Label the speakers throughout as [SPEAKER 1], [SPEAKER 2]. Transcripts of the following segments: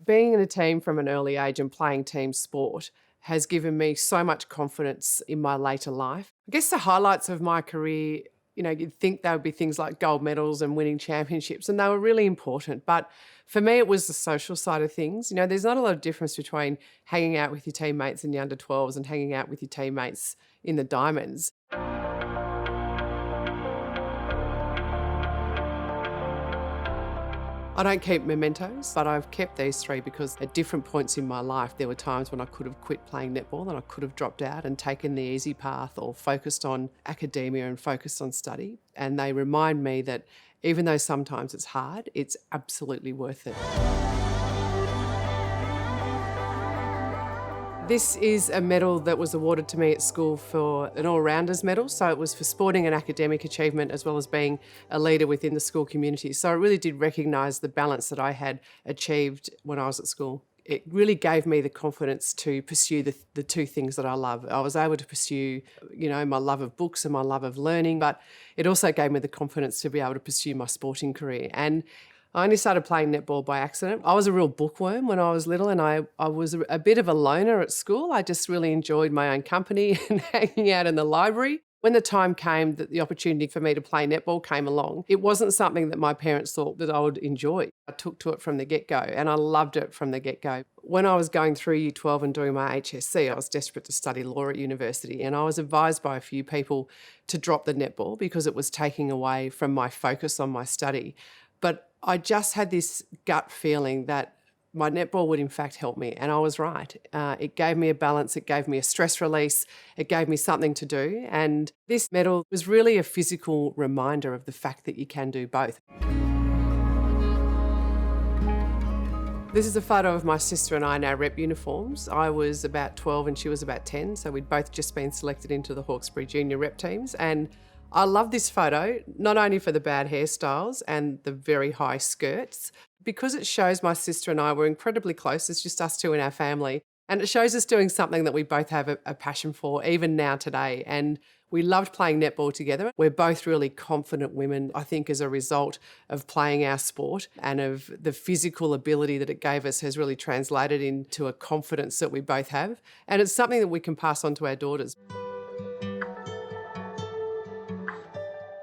[SPEAKER 1] Being in a team from an early age and playing team sport has given me so much confidence in my later life. I guess the highlights of my career, you'd think they would be things like gold medals and winning championships, and they were really important. But for me, it was the social side of things. There's not a lot of difference between hanging out with your teammates in the under 12s and hanging out with your teammates in the diamonds. I don't keep mementos, but I've kept these three because at different points in my life, there were times when I could have quit playing netball and I could have dropped out and taken the easy path or focused on academia and focused on study. And they remind me that even though sometimes it's hard, it's absolutely worth it. This is a medal that was awarded to me at school for an all-rounders medal. So it was for sporting and academic achievement as well as being a leader within the school community. So it really did recognise the balance that I had achieved when I was at school. It really gave me the confidence to pursue the two things that I love. I was able to pursue, my love of books and my love of learning, but it also gave me the confidence to be able to pursue my sporting career. And I only started playing netball by accident. I was a real bookworm when I was little, and I was a bit of a loner at school. I just really enjoyed my own company and hanging out in the library. When the time came that the opportunity for me to play netball came along, it wasn't something that my parents thought that I would enjoy. I took to it from the get-go, and I loved it from the get-go. When I was going through Year 12 and doing my HSC, I was desperate to study law at university, and I was advised by a few people to drop the netball because it was taking away from my focus on my study. But I just had this gut feeling that my netball would in fact help me, and I was right. It gave me a balance, it gave me a stress release, it gave me something to do, and this medal was really a physical reminder of the fact that you can do both. This is a photo of my sister and I in our rep uniforms. I was about 12 and she was about 10, so we'd both just been selected into the Hawkesbury junior rep teams, and I love this photo, not only for the bad hairstyles and the very high skirts, because it shows my sister and I were incredibly close. It's just us two in our family. And it shows us doing something that we both have a passion for, even now today. And we loved playing netball together. We're both really confident women, I think, as a result of playing our sport, and of the physical ability that it gave us has really translated into a confidence that we both have. And it's something that we can pass on to our daughters.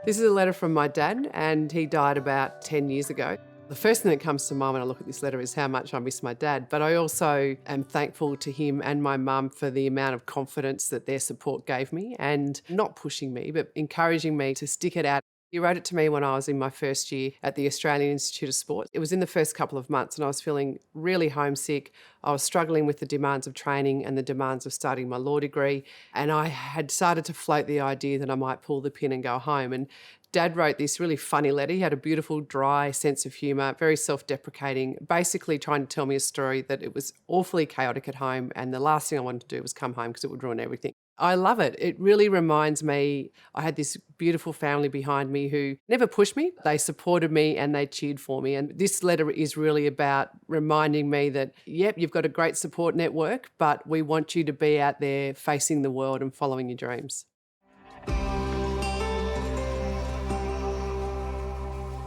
[SPEAKER 1] This is a letter from my dad, and he died about 10 years ago. The first thing that comes to mind when I look at this letter is how much I miss my dad, but I also am thankful to him and my mum for the amount of confidence that their support gave me, and not pushing me, but encouraging me to stick it out. He wrote it to me when I was in my first year at the Australian Institute of Sport. It was in the first couple of months and I was feeling really homesick. I was struggling with the demands of training and the demands of starting my law degree, and I had started to float the idea that I might pull the pin and go home. And Dad wrote this really funny letter. He had a beautiful, dry sense of humour, very self-deprecating, basically trying to tell me a story that it was awfully chaotic at home and the last thing I wanted to do was come home because it would ruin everything. I love it. It really reminds me, I had this beautiful family behind me who never pushed me. They supported me and they cheered for me. And this letter is really about reminding me that, yep, you've got a great support network, but we want you to be out there facing the world and following your dreams.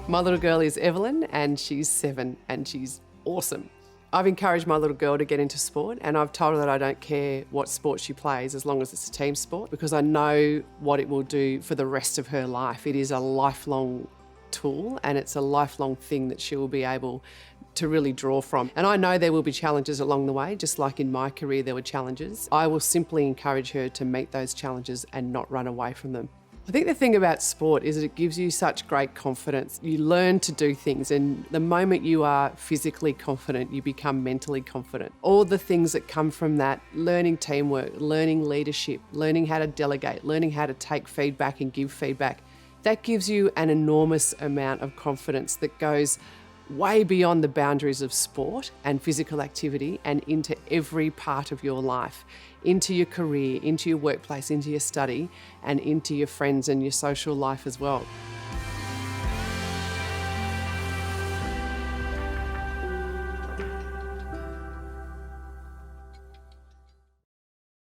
[SPEAKER 1] My little girl is Evelyn and she's 7 and she's awesome. I've encouraged my little girl to get into sport, and I've told her that I don't care what sport she plays as long as it's a team sport, because I know what it will do for the rest of her life. It is a lifelong tool and it's a lifelong thing that she will be able to really draw from. And I know there will be challenges along the way, just like in my career there were challenges. I will simply encourage her to meet those challenges and not run away from them. I think the thing about sport is that it gives you such great confidence. You learn to do things, and the moment you are physically confident, you become mentally confident. All the things that come from that, learning teamwork, learning leadership, learning how to delegate, learning how to take feedback and give feedback, that gives you an enormous amount of confidence that goes way beyond the boundaries of sport and physical activity and into every part of your life, into your career, into your workplace, into your study, and into your friends and your social life as well.